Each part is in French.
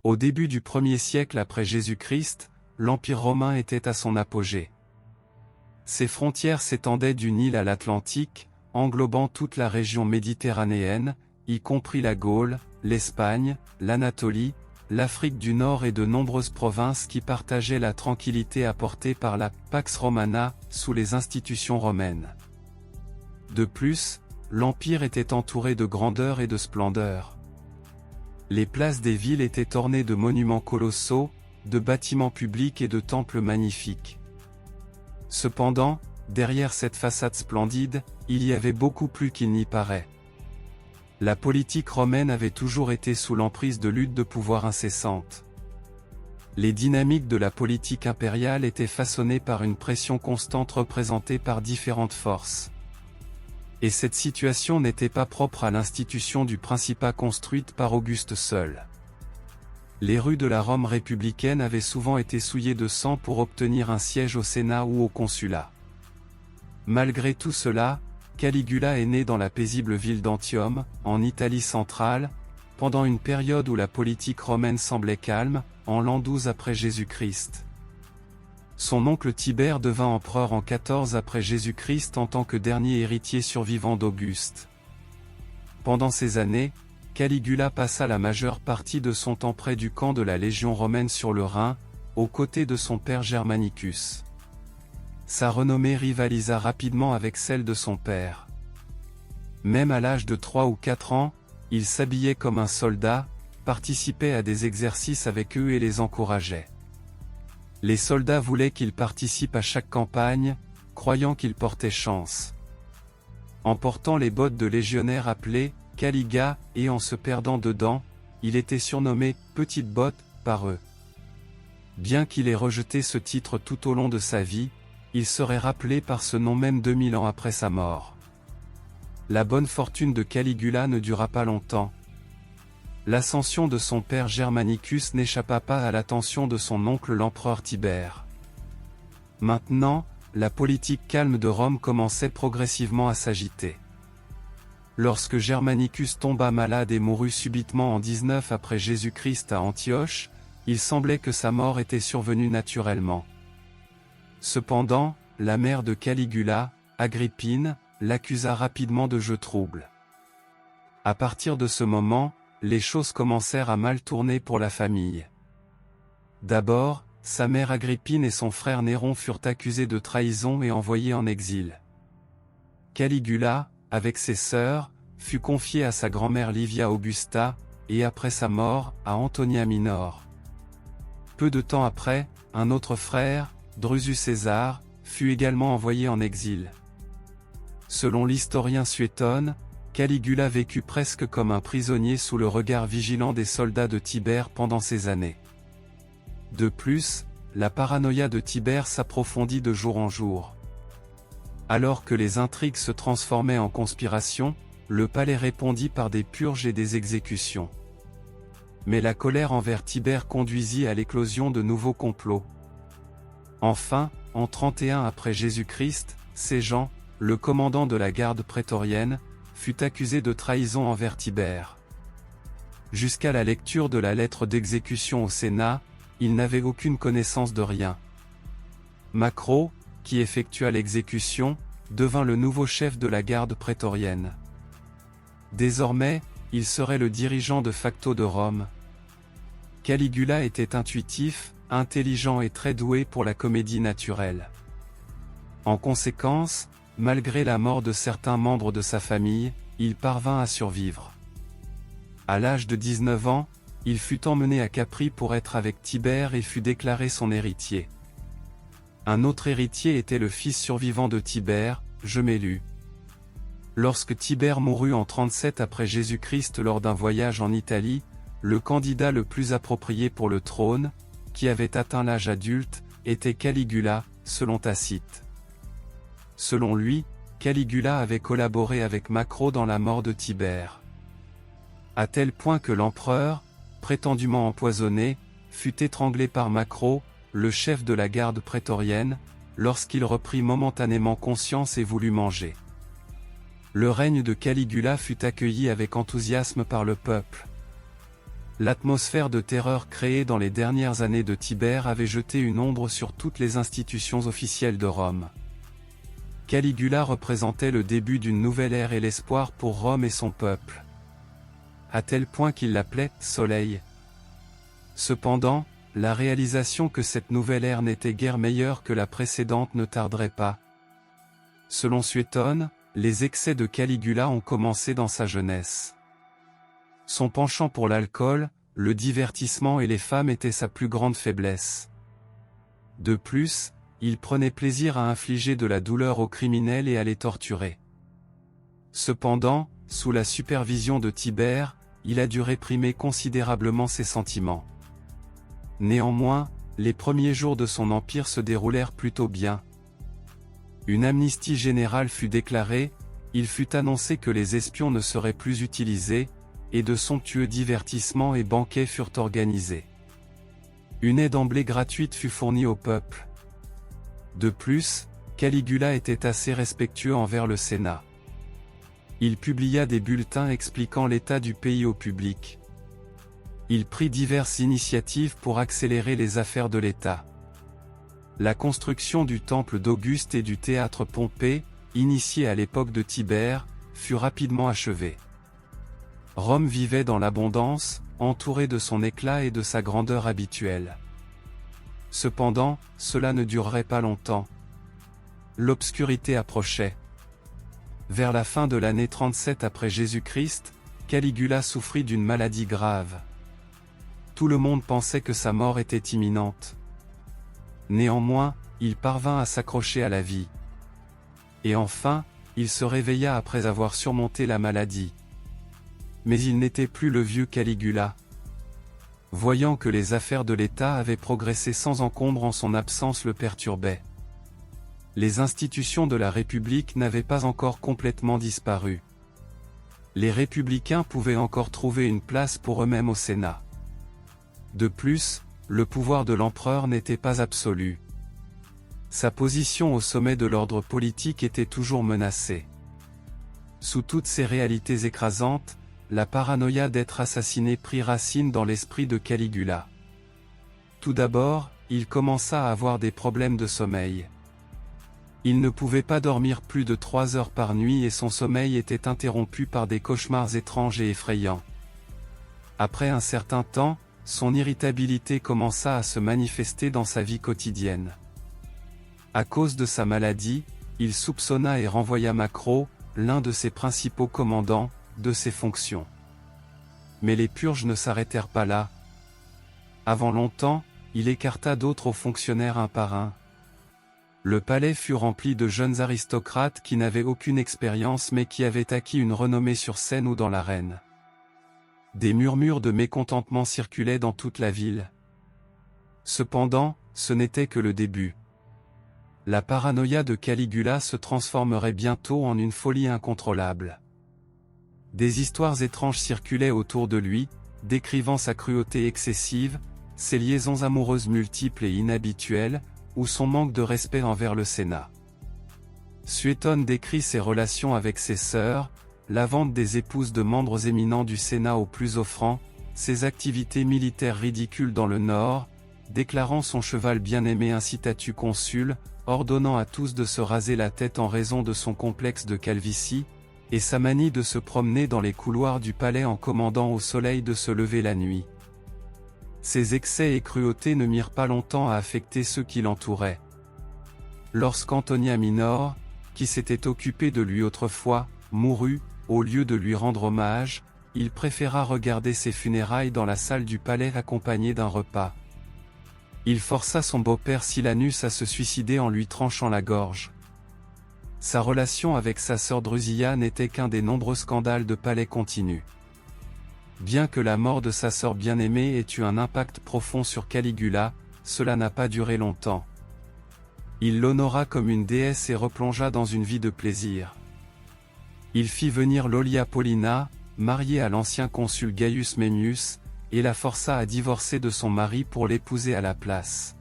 Au début du 1er siècle après Jésus-Christ, l'Empire romain était à son apogée. Ses frontières s'étendaient du Nil à l'Atlantique, englobant toute la région méditerranéenne, y compris la Gaule, l'Espagne, l'Anatolie, l'Afrique du Nord et de nombreuses provinces qui partageaient la tranquillité apportée par la Pax Romana, sous les institutions romaines. De plus, l'Empire était entouré de grandeur et de splendeur. Les places des villes étaient ornées de monuments colossaux, de bâtiments publics et de temples magnifiques. Cependant, derrière cette façade splendide, il y avait beaucoup plus qu'il n'y paraît. La politique romaine avait toujours été sous l'emprise de luttes de pouvoir incessantes. Les dynamiques de la politique impériale étaient façonnées par une pression constante représentée par différentes forces. Et cette situation n'était pas propre à l'institution du principat construite par Auguste seul. Les rues de la Rome républicaine avaient souvent été souillées de sang pour obtenir un siège au Sénat ou au consulat. Malgré tout cela, Caligula est né dans la paisible ville d'Antium, en Italie centrale, pendant une période où la politique romaine semblait calme, en l'an 12 après Jésus-Christ. Son oncle Tibère devint empereur en 14 après Jésus-Christ en tant que dernier héritier survivant d'Auguste. Pendant ces années, Caligula passa la majeure partie de son temps près du camp de la Légion romaine sur le Rhin, aux côtés de son père Germanicus. Sa renommée rivalisa rapidement avec celle de son père. Même à l'âge de 3 ou 4 ans, il s'habillait comme un soldat, participait à des exercices avec eux et les encourageait. Les soldats voulaient qu'il participe à chaque campagne, croyant qu'il portait chance. En portant les bottes de légionnaire appelées Caliga, et en se perdant dedans, il était surnommé « Petite Botte » par eux. Bien qu'il ait rejeté ce titre tout au long de sa vie, il serait rappelé par ce nom même 2000 ans après sa mort. La bonne fortune de Caligula ne dura pas longtemps. L'ascension de son père Germanicus n'échappa pas à l'attention de son oncle l'empereur Tibère. Maintenant, la politique calme de Rome commençait progressivement à s'agiter. Lorsque Germanicus tomba malade et mourut subitement en 19 après Jésus-Christ à Antioche, il semblait que sa mort était survenue naturellement. Cependant, la mère de Caligula, Agrippine, l'accusa rapidement de jeux troubles. À partir de ce moment, les choses commencèrent à mal tourner pour la famille. D'abord, sa mère Agrippine et son frère Néron furent accusés de trahison et envoyés en exil. Caligula, avec ses sœurs, fut confié à sa grand-mère Livia Augusta, et après sa mort, à Antonia Minor. Peu de temps après, un autre frère, Drusus César, fut également envoyé en exil. Selon l'historien Suétone, Caligula vécut presque comme un prisonnier sous le regard vigilant des soldats de Tibère pendant ces années. De plus, la paranoïa de Tibère s'approfondit de jour en jour. Alors que les intrigues se transformaient en conspiration, le palais répondit par des purges et des exécutions. Mais la colère envers Tibère conduisit à l'éclosion de nouveaux complots. Enfin, en 31 après Jésus-Christ, Séjan, le commandant de la garde prétorienne, fut accusé de trahison envers Tibère. Jusqu'à la lecture de la lettre d'exécution au Sénat, il n'avait aucune connaissance de rien. Macro, qui effectua l'exécution, devint le nouveau chef de la garde prétorienne. Désormais, il serait le dirigeant de facto de Rome. Caligula était intuitif, intelligent et très doué pour la comédie naturelle. En conséquence, malgré la mort de certains membres de sa famille, il parvint à survivre. À l'âge de 19 ans, il fut emmené à Capri pour être avec Tibère et fut déclaré son héritier. Un autre héritier était le fils survivant de Tibère, Gemellu. Lorsque Tibère mourut en 37 après Jésus-Christ lors d'un voyage en Italie, le candidat le plus approprié pour le trône, qui avait atteint l'âge adulte, était Caligula, selon Tacite. Selon lui, Caligula avait collaboré avec Macro dans la mort de Tibère. À tel point que l'empereur, prétendument empoisonné, fut étranglé par Macro, le chef de la garde prétorienne, lorsqu'il reprit momentanément conscience et voulut manger. Le règne de Caligula fut accueilli avec enthousiasme par le peuple. L'atmosphère de terreur créée dans les dernières années de Tibère avait jeté une ombre sur toutes les institutions officielles de Rome. Caligula représentait le début d'une nouvelle ère et l'espoir pour Rome et son peuple. À tel point qu'il l'appelait « Soleil ». Cependant, la réalisation que cette nouvelle ère n'était guère meilleure que la précédente ne tarderait pas. Selon Suétone, les excès de Caligula ont commencé dans sa jeunesse. Son penchant pour l'alcool, le divertissement et les femmes était sa plus grande faiblesse. De plus, il prenait plaisir à infliger de la douleur aux criminels et à les torturer. Cependant, sous la supervision de Tibère, il a dû réprimer considérablement ses sentiments. Néanmoins, les premiers jours de son empire se déroulèrent plutôt bien. Une amnistie générale fut déclarée, il fut annoncé que les espions ne seraient plus utilisés, et de somptueux divertissements et banquets furent organisés. Une aide en blé gratuite fut fournie au peuple. De plus, Caligula était assez respectueux envers le Sénat. Il publia des bulletins expliquant l'état du pays au public. Il prit diverses initiatives pour accélérer les affaires de l'État. La construction du temple d'Auguste et du théâtre Pompée, initiée à l'époque de Tibère, fut rapidement achevée. Rome vivait dans l'abondance, entourée de son éclat et de sa grandeur habituelle. Cependant, cela ne durerait pas longtemps. L'obscurité approchait. Vers la fin de l'année 37 après Jésus-Christ, Caligula souffrit d'une maladie grave. Tout le monde pensait que sa mort était imminente. Néanmoins, il parvint à s'accrocher à la vie. Et enfin, il se réveilla après avoir surmonté la maladie. Mais il n'était plus le vieux Caligula. Voyant que les affaires de l'État avaient progressé sans encombre en son absence le perturbaient. Les institutions de la République n'avaient pas encore complètement disparu. Les républicains pouvaient encore trouver une place pour eux-mêmes au Sénat. De plus, le pouvoir de l'empereur n'était pas absolu. Sa position au sommet de l'ordre politique était toujours menacée. Sous toutes ces réalités écrasantes, la paranoïa d'être assassiné prit racine dans l'esprit de Caligula. Tout d'abord, il commença à avoir des problèmes de sommeil. Il ne pouvait pas dormir plus de 3 heures par nuit et son sommeil était interrompu par des cauchemars étranges et effrayants. Après un certain temps, son irritabilité commença à se manifester dans sa vie quotidienne. À cause de sa maladie, il soupçonna et renvoya Macro, l'un de ses principaux commandants, de ses fonctions. Mais les purges ne s'arrêtèrent pas là. Avant longtemps, il écarta d'autres hauts fonctionnaires un par un. Le palais fut rempli de jeunes aristocrates qui n'avaient aucune expérience mais qui avaient acquis une renommée sur scène ou dans l'arène. Des murmures de mécontentement circulaient dans toute la ville. Cependant, ce n'était que le début. La paranoïa de Caligula se transformerait bientôt en une folie incontrôlable. Des histoires étranges circulaient autour de lui, décrivant sa cruauté excessive, ses liaisons amoureuses multiples et inhabituelles, ou son manque de respect envers le Sénat. Suétone décrit ses relations avec ses sœurs, la vente des épouses de membres éminents du Sénat aux plus offrants, ses activités militaires ridicules dans le Nord, déclarant son cheval bien-aimé un citatu consul, ordonnant à tous de se raser la tête en raison de son complexe de calvitie, et sa manie de se promener dans les couloirs du palais en commandant au soleil de se lever la nuit. Ces excès et cruautés ne mirent pas longtemps à affecter ceux qui l'entouraient. Lorsqu'Antonia Minor, qui s'était occupé de lui autrefois, mourut, au lieu de lui rendre hommage, il préféra regarder ses funérailles dans la salle du palais accompagné d'un repas. Il força son beau-père Silanus à se suicider en lui tranchant la gorge. Sa relation avec sa sœur Drusilla n'était qu'un des nombreux scandales de palais continus. Bien que la mort de sa sœur bien-aimée ait eu un impact profond sur Caligula, cela n'a pas duré longtemps. Il l'honora comme une déesse et replongea dans une vie de plaisir. Il fit venir Lollia Paulina, mariée à l'ancien consul Gaius Memmius, et la força à divorcer de son mari pour l'épouser à la place.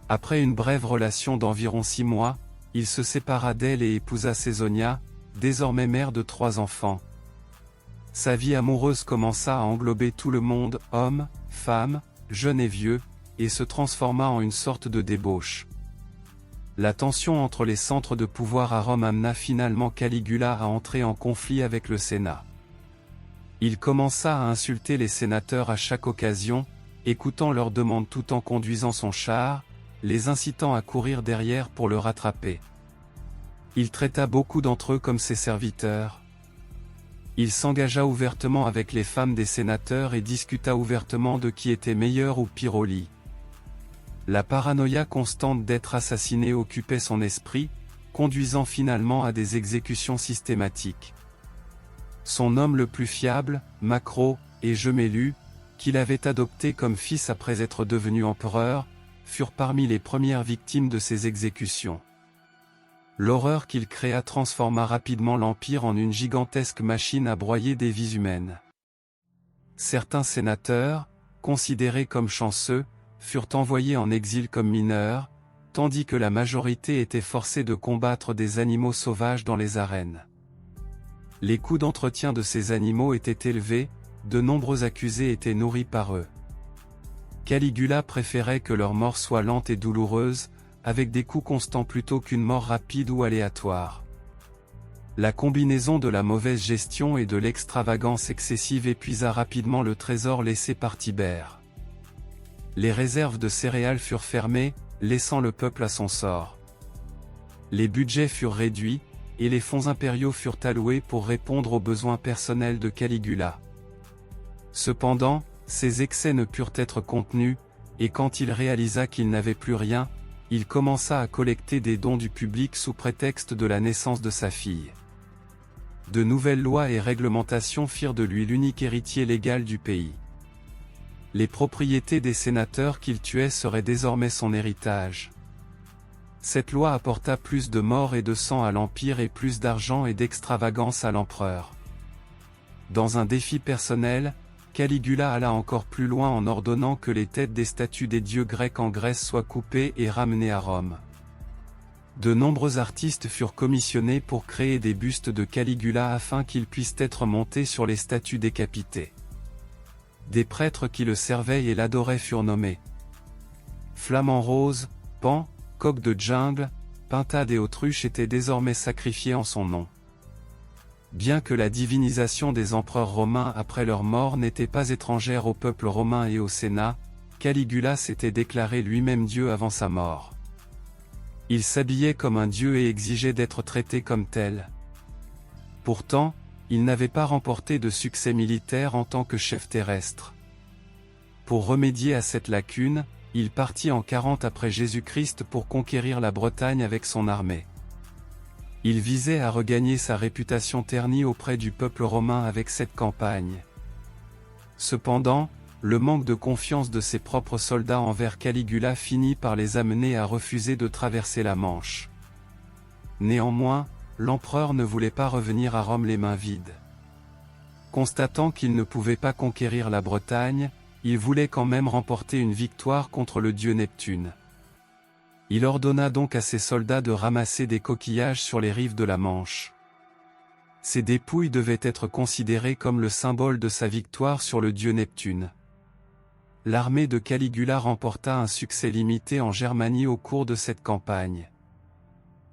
Après une brève relation d'environ 6 mois, il se sépara d'elle et épousa Caesonia, désormais mère de 3 enfants. sa vie amoureuse commença à englober tout le monde, hommes, femmes, jeunes et vieux, et se transforma en une sorte de débauche. La tension entre les centres de pouvoir à Rome amena finalement Caligula à entrer en conflit avec le Sénat. Il commença à insulter les sénateurs à chaque occasion, écoutant leurs demandes tout en conduisant son char, les incitant à courir derrière pour le rattraper. Il traita beaucoup d'entre eux comme ses serviteurs. Il s'engagea ouvertement avec les femmes des sénateurs et discuta ouvertement de qui était meilleur ou pire au lit. La paranoïa constante d'être assassiné occupait son esprit, conduisant finalement à des exécutions systématiques. Son homme le plus fiable, Macro, et Gemellu, qu'il avait adopté comme fils après être devenu empereur, furent parmi les premières victimes de ces exécutions. L'horreur qu'il créa transforma rapidement l'Empire en une gigantesque machine à broyer des vies humaines. Certains sénateurs, considérés comme chanceux, furent envoyés en exil comme mineurs, tandis que la majorité était forcée de combattre des animaux sauvages dans les arènes. Les coûts d'entretien de ces animaux étaient élevés, de nombreux accusés étaient nourris par eux. Caligula préférait que leur mort soit lente et douloureuse, avec des coups constants plutôt qu'une mort rapide ou aléatoire. La combinaison de la mauvaise gestion et de l'extravagance excessive épuisa rapidement le trésor laissé par Tibère. Les réserves de céréales furent fermées, laissant le peuple à son sort. Les budgets furent réduits, et les fonds impériaux furent alloués pour répondre aux besoins personnels de Caligula. Cependant, ces excès ne purent être contenus, et quand il réalisa qu'il n'avait plus rien, il commença à collecter des dons du public sous prétexte de la naissance de sa fille. De nouvelles lois et réglementations firent de lui l'unique héritier légal du pays. Les propriétés des sénateurs qu'il tuait seraient désormais son héritage. Cette loi apporta plus de morts et de sang à l'Empire et plus d'argent et d'extravagance à l'empereur. Dans un défi personnel, Caligula alla encore plus loin en ordonnant que les têtes des statues des dieux grecs en Grèce soient coupées et ramenées à Rome. De nombreux artistes furent commissionnés pour créer des bustes de Caligula afin qu'ils puissent être montés sur les statues décapitées. Des prêtres qui le servaient et l'adoraient furent nommés. Flamant Rose, Pan, Coq de jungle, Pintade et Autruche étaient désormais sacrifiés en son nom. Bien que la divinisation des empereurs romains après leur mort n'était pas étrangère au peuple romain et au Sénat, Caligula s'était déclaré lui-même Dieu avant sa mort. Il s'habillait comme un dieu et exigeait d'être traité comme tel. Pourtant, il n'avait pas remporté de succès militaire en tant que chef terrestre. Pour remédier à cette lacune, il partit en 40 après Jésus-Christ pour conquérir la Bretagne avec son armée. Il visait à regagner sa réputation ternie auprès du peuple romain avec cette campagne. Cependant, le manque de confiance de ses propres soldats envers Caligula finit par les amener à refuser de traverser la Manche. Néanmoins, l'empereur ne voulait pas revenir à Rome les mains vides. Constatant qu'il ne pouvait pas conquérir la Bretagne, il voulait quand même remporter une victoire contre le dieu Neptune. Il ordonna donc à ses soldats de ramasser des coquillages sur les rives de la Manche. Ces dépouilles devaient être considérées comme le symbole de sa victoire sur le dieu Neptune. L'armée de Caligula remporta un succès limité en Germanie au cours de cette campagne.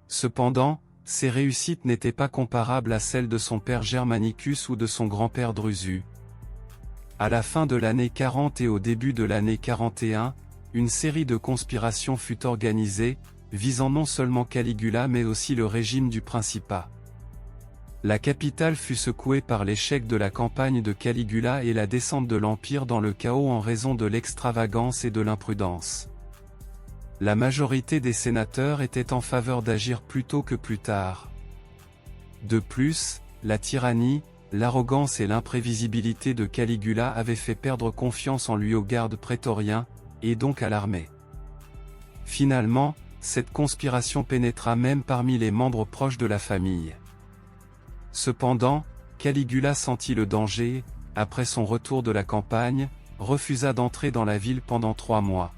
Cependant, ses réussites n'étaient pas comparables à celles de son père Germanicus ou de son grand-père Drusus. À la fin de l'année 40 et au début de l'année 41, une série de conspirations fut organisée, visant non seulement Caligula mais aussi le régime du Principat. La capitale fut secouée par l'échec de la campagne de Caligula et la descente de l'Empire dans le chaos en raison de l'extravagance et de l'imprudence. La majorité des sénateurs était en faveur d'agir plus tôt que plus tard. De plus, la tyrannie, l'arrogance et l'imprévisibilité de Caligula avaient fait perdre confiance en lui aux gardes prétoriens, et donc à l'armée. Finalement, cette conspiration pénétra même parmi les membres proches de la famille. Cependant, Caligula sentit le danger, après son retour de la campagne, refusa d'entrer dans la ville pendant 3 mois.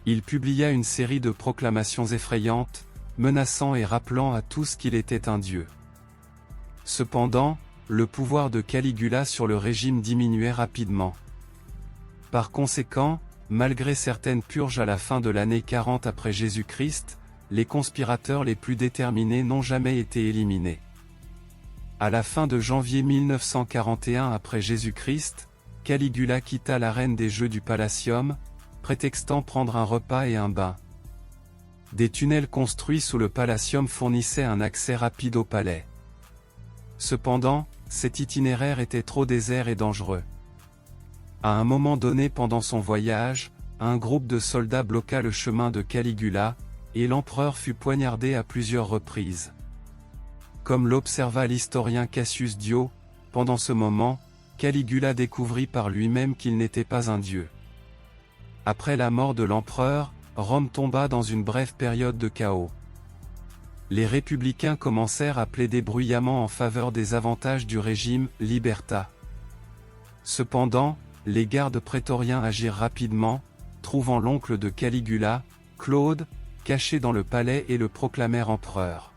Il publia une série de proclamations effrayantes, menaçant et rappelant à tous qu'il était un dieu. Cependant, le pouvoir de Caligula sur le régime diminuait rapidement. Par conséquent, malgré certaines purges à la fin de l'année 40 après Jésus-Christ, les conspirateurs les plus déterminés n'ont jamais été éliminés. À la fin de janvier 1941 après Jésus-Christ, Caligula quitta l'arène des Jeux du Palatium, prétextant prendre un repas et un bain. Des tunnels construits sous le Palatium fournissaient un accès rapide au palais. Cependant, cet itinéraire était trop désert et dangereux. À un moment donné pendant son voyage, un groupe de soldats bloqua le chemin de Caligula, et l'empereur fut poignardé à plusieurs reprises. Comme l'observa l'historien Cassius Dio, pendant ce moment, Caligula découvrit par lui-même qu'il n'était pas un dieu. Après la mort de l'empereur, Rome tomba dans une brève période de chaos. Les républicains commencèrent à plaider bruyamment en faveur des avantages du régime « liberta ». Cependant, les gardes prétoriens agirent rapidement, trouvant l'oncle de Caligula, Claude, caché dans le palais et le proclamèrent empereur.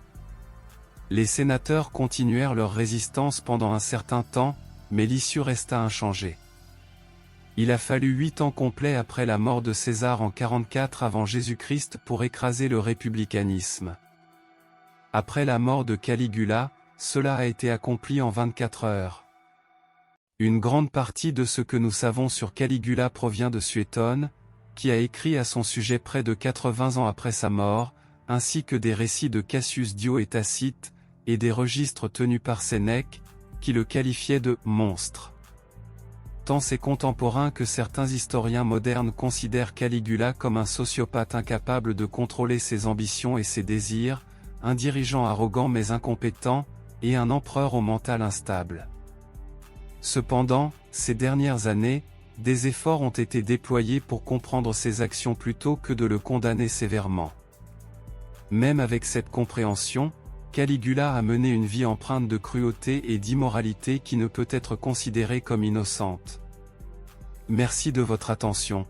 Les sénateurs continuèrent leur résistance pendant un certain temps, mais l'issue resta inchangée. Il a fallu 8 ans complets après la mort de César en 44 avant Jésus-Christ pour écraser le républicanisme. Après la mort de Caligula, cela a été accompli en 24 heures. Une grande partie de ce que nous savons sur Caligula provient de Suétone, qui a écrit à son sujet près de 80 ans après sa mort, ainsi que des récits de Cassius Dio et Tacite, et des registres tenus par Sénèque, qui le qualifiait de « monstre ». Tant ses contemporains que certains historiens modernes considèrent Caligula comme un sociopathe incapable de contrôler ses ambitions et ses désirs, un dirigeant arrogant mais incompétent, et un empereur au mental instable. Cependant, ces dernières années, des efforts ont été déployés pour comprendre ses actions plutôt que de le condamner sévèrement. Même avec cette compréhension, Caligula a mené une vie empreinte de cruauté et d'immoralité qui ne peut être considérée comme innocente. Merci de votre attention.